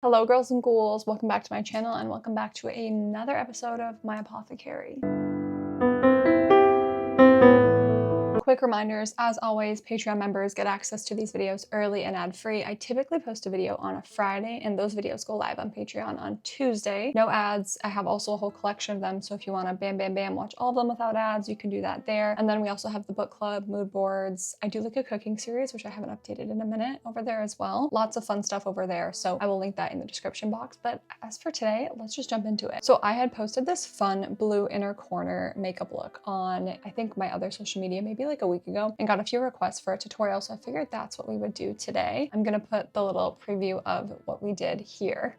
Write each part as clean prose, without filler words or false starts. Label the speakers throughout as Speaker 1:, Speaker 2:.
Speaker 1: Hello girls and ghouls, welcome back to my channel and welcome back to another episode of my Apothecary. Quick reminders, as always, Patreon members get access to these videos early and ad-free. I typically post a video on a Friday and those videos go live on Patreon on Tuesday. No ads. I have also a whole collection of them, so if you want to bam watch all of them without ads, you can do that there. And then we also have the book club, mood boards. I do like a cooking series, which I haven't updated in a minute, over there as well. Lots of fun stuff over there, so I will link that in the description box. But as for today, let's just jump into it. So I had posted this fun blue inner corner makeup look on, I think, my other social media, maybe like a week ago, and got a few requests for a tutorial, so I figured that's what we would do today. I'm gonna put the little preview of what we did here.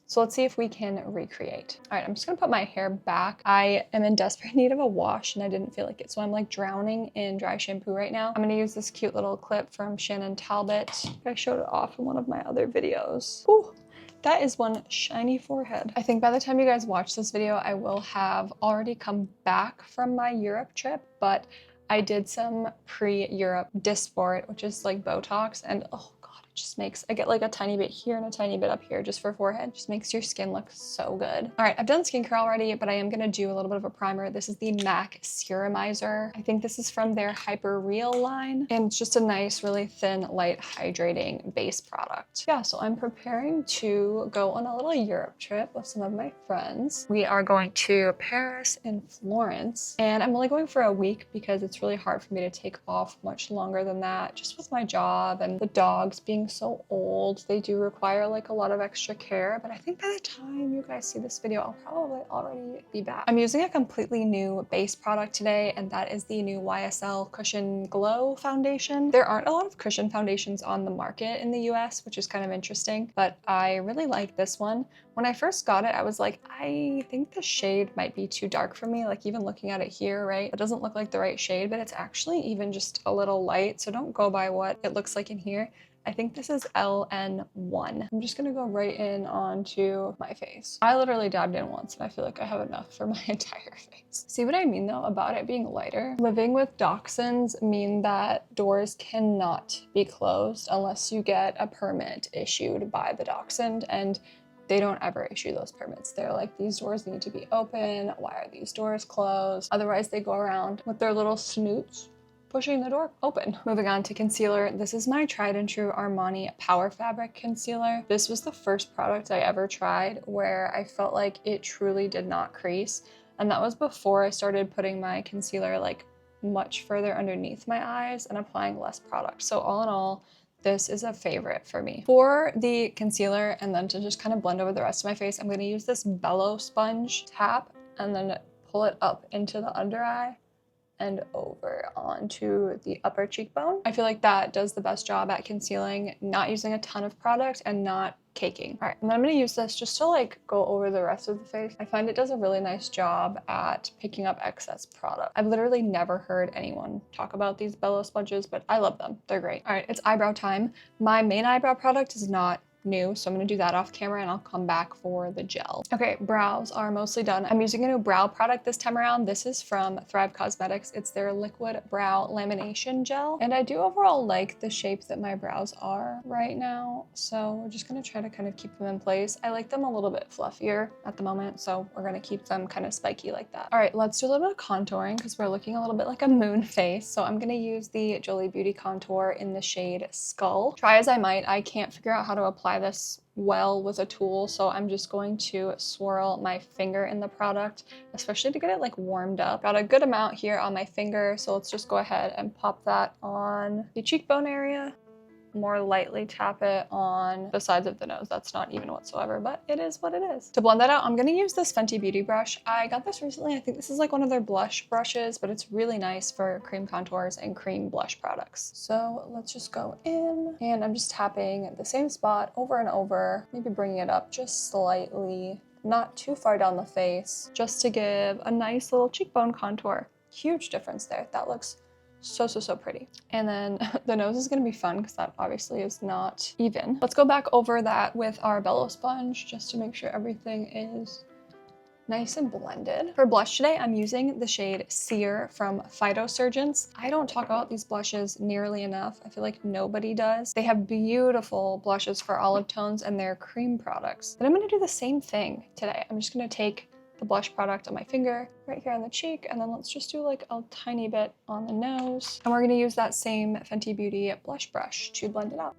Speaker 1: So let's see if we can recreate. All right, I'm just gonna put my hair back. I am in desperate need of a wash and I didn't feel like it, so I'm like drowning in dry shampoo right now. I'm gonna use this cute little clip from Shannon Talbot. I showed it off in one of my other videos. Ooh. That is one shiny forehead. I think by the time you guys watch this video, I will have already come back from my Europe trip, but I did some pre-Europe Dysport, which is like Botox, and oh God, it just makes, I get like a tiny bit here and a tiny bit up here just for forehead. Just makes your skin look so good. All right, I've done skincare already, but I am gonna do a little bit of a primer. This is the MAC Serumizer. I think this is from their Hyper Real line, and it's just a nice, really thin, light, hydrating base product. Yeah, so I'm preparing to go on a little Europe trip with some of my friends. We are going to Paris and Florence, and I'm only going for a week because it's really hard for me to take off much longer than that, just with my job and the dogs being so old. They do require like a lot of extra care, but I think by the time you guys see this video, I'll probably already be back. I'm using a completely new base product today, and that is the new YSL Cushion Glow Foundation. There aren't a lot of cushion foundations on the market in the US, which is kind of interesting, but I really like this one. When I first got it, I was like, I think the shade might be too dark for me. Like even looking at it here, right? It doesn't look like the right shade, but it's actually even just a little light. So don't go by what it looks like in here. I think this is LN1. I'm just gonna go right in onto my face. I literally dabbed in once and I feel like I have enough for my entire face. See what I mean though about it being lighter? Living with dachshunds mean that doors cannot be closed unless you get a permit issued by the dachshund, and they don't ever issue those permits. They're like, these doors need to be open. Why are these doors closed? Otherwise they go around with their little snoots pushing the door open. Moving on to concealer. This is my tried and true Armani Power Fabric Concealer. This was the first product I ever tried where I felt like it truly did not crease. And that was before I started putting my concealer like much further underneath my eyes and applying less product. So all in all, this is a favorite for me. For the concealer, and then to just kind of blend over the rest of my face, I'm gonna use this Bellow sponge, tap, and then pull it up into the under eye and over onto the upper cheekbone. I feel like that does the best job at concealing, not using a ton of product and not caking. All right, and then I'm gonna use this just to like go over the rest of the face. I find it does a really nice job at picking up excess product. I've literally never heard anyone talk about these Bellow sponges, but I love them. They're great. All right, it's eyebrow time. My main eyebrow product is not new, so I'm gonna do that off camera and I'll come back for the gel. Okay, brows are mostly done. I'm using a new brow product this time around. This is from Thrive Cosmetics. It's their liquid brow lamination gel, and I do overall like the shape that my brows are right now, so we're just gonna try to kind of keep them in place. I like them a little bit fluffier at the moment, so we're gonna keep them kind of spiky like that. All right, let's do a little bit of contouring because we're looking a little bit like a moon face. So I'm gonna use the Jolie Beauty contour in the shade Skull. Try as I might, I can't figure out how to apply this well with a tool, so I'm just going to swirl my finger in the product, especially to get it like warmed up. Got a good amount here on my finger, so let's just go ahead and pop that on the cheekbone area. More lightly tap it on the sides of the nose. That's not even whatsoever, but it is what it is. To blend that out, I'm gonna use this Fenty Beauty brush. I got this recently. I think this is like one of their blush brushes, but it's really nice for cream contours and cream blush products. So let's just go in, and I'm just tapping the same spot over and over, maybe bringing it up just slightly, not too far down the face, just to give a nice little cheekbone contour. Huge difference there. That looks so pretty. And then the nose is gonna be fun because that obviously is not even. Let's go back over that with our Bellow sponge just to make sure everything is nice and blended. For blush today, I'm using the shade Sear from Phytosurgence. I don't talk about these blushes nearly enough. I feel like nobody does. They have beautiful blushes for olive tones and they're cream products. But I'm gonna do the same thing today. I'm just gonna take the blush product on my finger right here on the cheek, and then let's just do like a tiny bit on the nose. And we're gonna use that same Fenty Beauty blush brush to blend it out.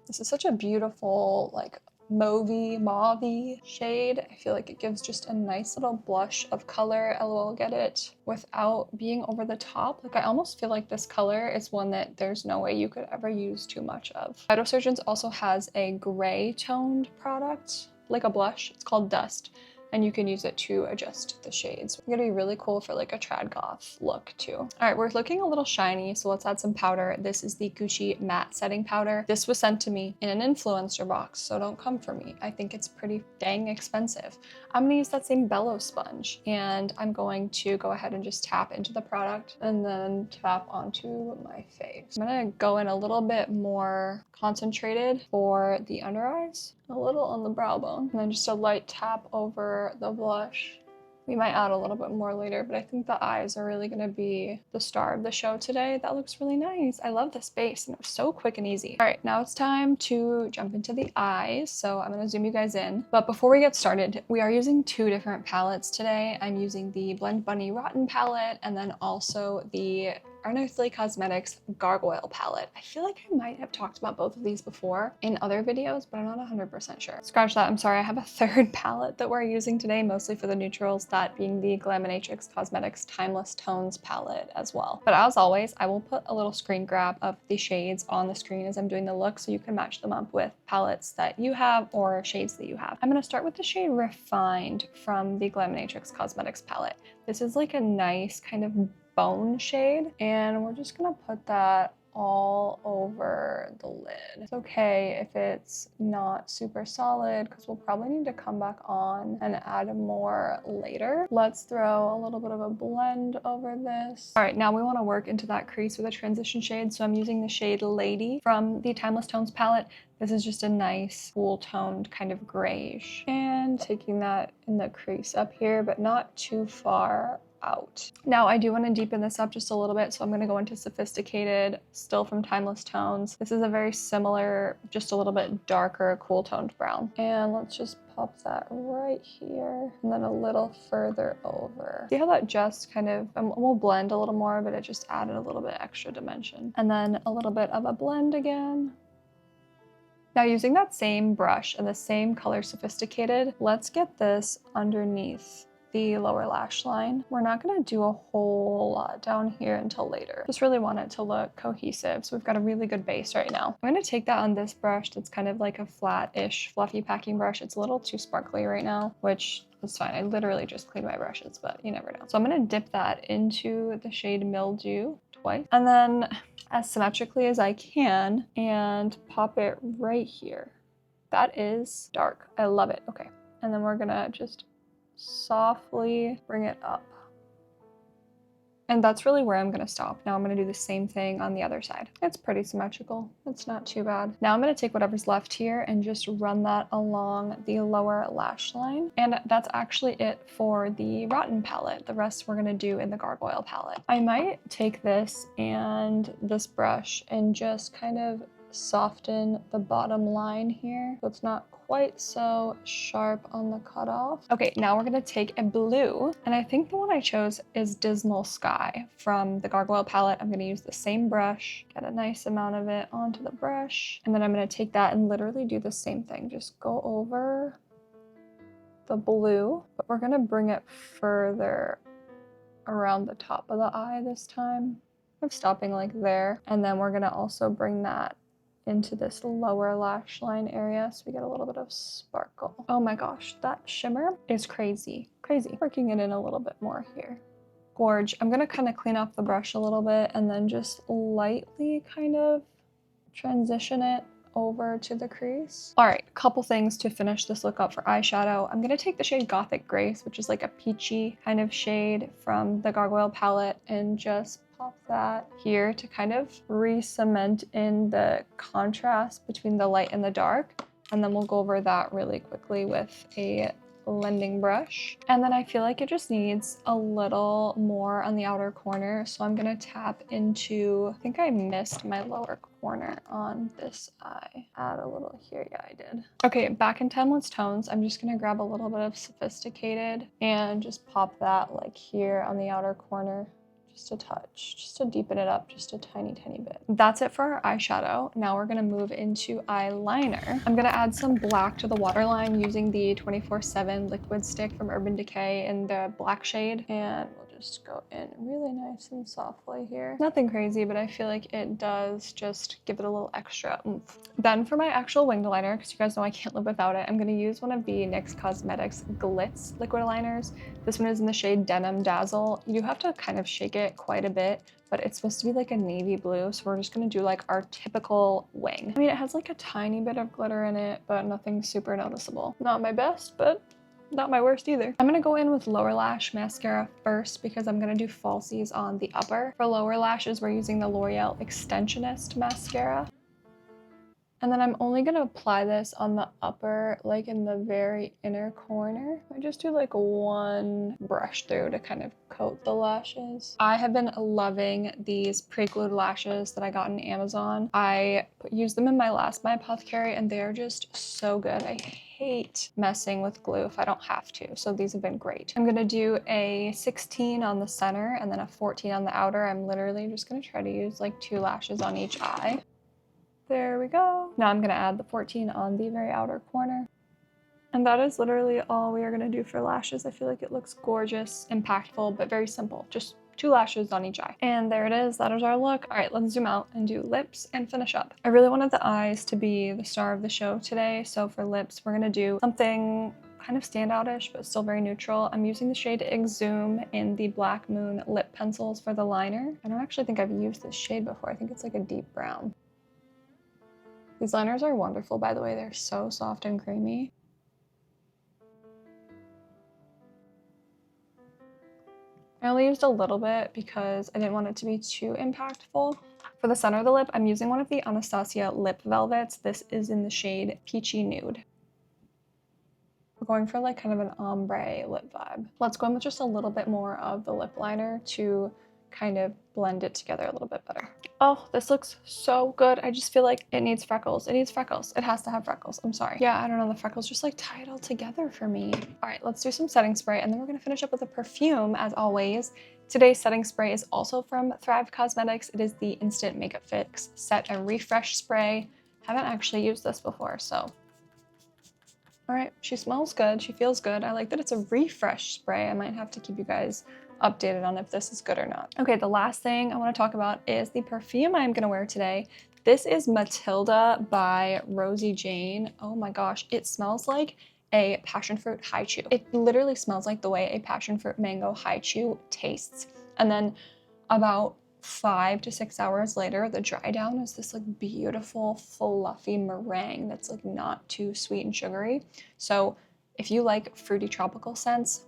Speaker 1: This is such a beautiful, like mauve-y shade. I feel like it gives just a nice little blush of color, LOL get it, without being over the top. Like I almost feel like this color is one that there's no way you could ever use too much of. Phytosurgence also has a gray toned product, like a blush. It's called Dust. And you can use it to adjust the shades. It's gonna be really cool for like a trad goth look too. All right, we're looking a little shiny, so let's add some powder. This is the Gucci matte setting powder. This was sent to me in an influencer box, so don't come for me. I think it's pretty dang expensive. I'm gonna use that same bellow sponge, and I'm going to go ahead and just tap into the product and then tap onto my face. I'm gonna go in a little bit more concentrated for the under eyes, a little on the brow bone, and then just a light tap over the blush. We might add a little bit more later, but I think the eyes are really gonna be the star of the show today. That looks really nice. I love this base, and it was so quick and easy. All right, now it's time to jump into the eyes. So I'm gonna zoom you guys in. But before we get started, we are using two different palettes today. I'm using the Blend Bunny Rotten palette, and then also the Unearthly Cosmetics Gargoyle palette. I feel like I might have talked about both of these before in other videos, but I'm not 100% sure. Scratch that, I'm sorry. I have a third palette that we're using today, mostly for the neutrals, that being the Glaminatrix Cosmetics Timeless Tones palette as well. But as always, I will put a little screen grab of the shades on the screen as I'm doing the look so you can match them up with palettes that you have or shades that you have. I'm gonna start with the shade Refined from the Glaminatrix Cosmetics palette. This is like a nice kind of bone shade, and we're just gonna put that all over the lid. It's okay if it's not super solid because we'll probably need to come back on and add more later. Let's throw a little bit of a blend over this. All right, now we want to work into that crease with a transition shade, so I'm using the shade Lady from the Timeless Tones palette. This is just a nice cool toned kind of grayish, and taking that in the crease up here, but not too far out. Now I do want to deepen this up just a little bit, so I'm going to go into Sophisticated, still from Timeless Tones. This is a very similar, just a little bit darker, cool toned brown. And let's just pop that right here and then a little further over. See how that just kind of, we'll blend a little more, but it just added a little bit extra dimension. And then a little bit of a blend again. Now using that same brush and the same color Sophisticated, let's get this underneath the lower lash line. We're not gonna do a whole lot down here until later. Just really want it to look cohesive. So we've got a really good base right now. I'm gonna take that on this brush that's kind of like a flat-ish fluffy packing brush. It's a little too sparkly right now, which is fine. I literally just cleaned my brushes, but you never know. So I'm gonna dip that into the shade Mildew twice, and then as symmetrically as I can, and pop it right here. That is dark. I love it. Okay. And then we're gonna just softly bring it up. And that's really where I'm gonna stop. Now I'm gonna do the same thing on the other side. It's pretty symmetrical. It's not too bad. Now I'm gonna take whatever's left here and just run that along the lower lash line. And that's actually it for the Rotten palette. The rest we're gonna do in the Gargoyle palette. I might take this and this brush and just kind of soften the bottom line here so it's not quite so sharp on the cutoff. Okay, now we're gonna take a blue, and I think the one I chose is Dismal Sky from the Gargoyle palette. I'm gonna use the same brush, get a nice amount of it onto the brush, and then I'm gonna take that and literally do the same thing. Just go over the blue, but we're gonna bring it further around the top of the eye this time. I'm stopping like there, and then we're gonna also bring that into this lower lash line area so we get a little bit of sparkle. Oh my gosh, that shimmer is crazy, crazy. Working it in a little bit more here. Gorge. I'm gonna kind of clean off the brush a little bit and then just lightly kind of transition it over to the crease. All right, a couple things to finish this look up for eyeshadow. I'm gonna take the shade Gothic Grace, which is like a peachy kind of shade from the Gargoyle palette, and just pop that here to kind of re-cement in the contrast between the light and the dark. And then we'll go over that really quickly with a blending brush. And then I feel like it just needs a little more on the outer corner. So I'm gonna tap into, I think I missed my lower corner on this eye. Add a little here, yeah, I did. Okay, back in Timeless Tones, I'm just gonna grab a little bit of Sophisticated and just pop that like here on the outer corner. Just a touch, just to deepen it up just a tiny bit. That's it for our eyeshadow. Now we're gonna move into eyeliner. I'm gonna add some black to the waterline using the 24/7 liquid stick from Urban Decay in the black shade. And we'll just go in really nice and softly here. Nothing crazy, but I feel like it does just give it a little extra oomph. Then for my actual winged liner, because you guys know I can't live without it, I'm gonna use one of the NYX Cosmetics Glitz liquid liners. This one is in the shade Denim Dazzle. You do have to kind of shake it quite a bit, but it's supposed to be like a navy blue, so we're just gonna do like our typical wing. I mean, it has like a tiny bit of glitter in it, but nothing super noticeable. Not my best, but not my worst either. I'm gonna go in with lower lash mascara first because I'm gonna do falsies on the upper. For lower lashes, we're using the L'Oreal Extensionist mascara. And then I'm only gonna apply this on the upper, like in the very inner corner. I just do like one brush through to kind of coat the lashes. I have been loving these pre-glued lashes that I got on Amazon. I used them in my Apothecary and they're just so good. I hate messing with glue if I don't have to, so these have been great. I'm gonna do a 16 on the center and then a 14 on the outer. I'm literally just gonna try to use like 2 lashes on each eye. There we go. Now I'm gonna add the 14 on the very outer corner. And that is literally all we are gonna do for lashes. I feel like it looks gorgeous, impactful, but very simple. Just 2 lashes on each eye. And there it is, that is our look. All right, let's zoom out and do lips and finish up. I really wanted the eyes to be the star of the show today. So for lips, we're gonna do something kind of standout-ish, but still very neutral. I'm using the shade Exhume in the Black Moon lip pencils for the liner. I don't actually think I've used this shade before. I think it's like a deep brown. These liners are wonderful, by the way. They're so soft and creamy. I only used a little bit because I didn't want it to be too impactful. For the center of the lip, I'm using one of the Anastasia lip velvets. This is in the shade Peachy Nude. We're going for like kind of an ombre lip vibe. Let's go in with just a little bit more of the lip liner to kind of blend it together a little bit better. Oh, this looks so good. I just feel like it needs freckles. It needs freckles. It has to have freckles. I'm sorry. Yeah, I don't know. The freckles just like tie it all together for me. All right, let's do some setting spray and then we're gonna finish up with a perfume as always. Today's setting spray is also from Thrive Cosmetics. It is the Instant Makeup Fix Set and Refresh Spray. Haven't actually used this before, so. All right, she smells good. She feels good. I like that it's a refresh spray. I might have to keep you guys updated on if this is good or not. Okay, the last thing I want to talk about is the perfume I'm going to wear today. This is Matilda by Rosie Jane. Oh my gosh, it smells like a passion fruit high chew. It literally smells like the way a passion fruit mango high chew tastes. And then about 5 to 6 hours later, the dry down is this like beautiful fluffy meringue that's like not too sweet and sugary. So if you like fruity tropical scents,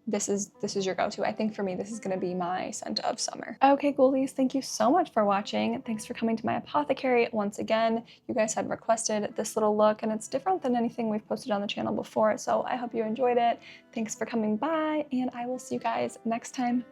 Speaker 1: this is your go-to. I think for me, this is gonna be my scent of summer. Okay, ghoulies, thank you so much for watching. Thanks for coming to my Apothecary once again. You guys had requested this little look and it's different than anything we've posted on the channel before. So I hope you enjoyed it. Thanks for coming by and I will see you guys next time.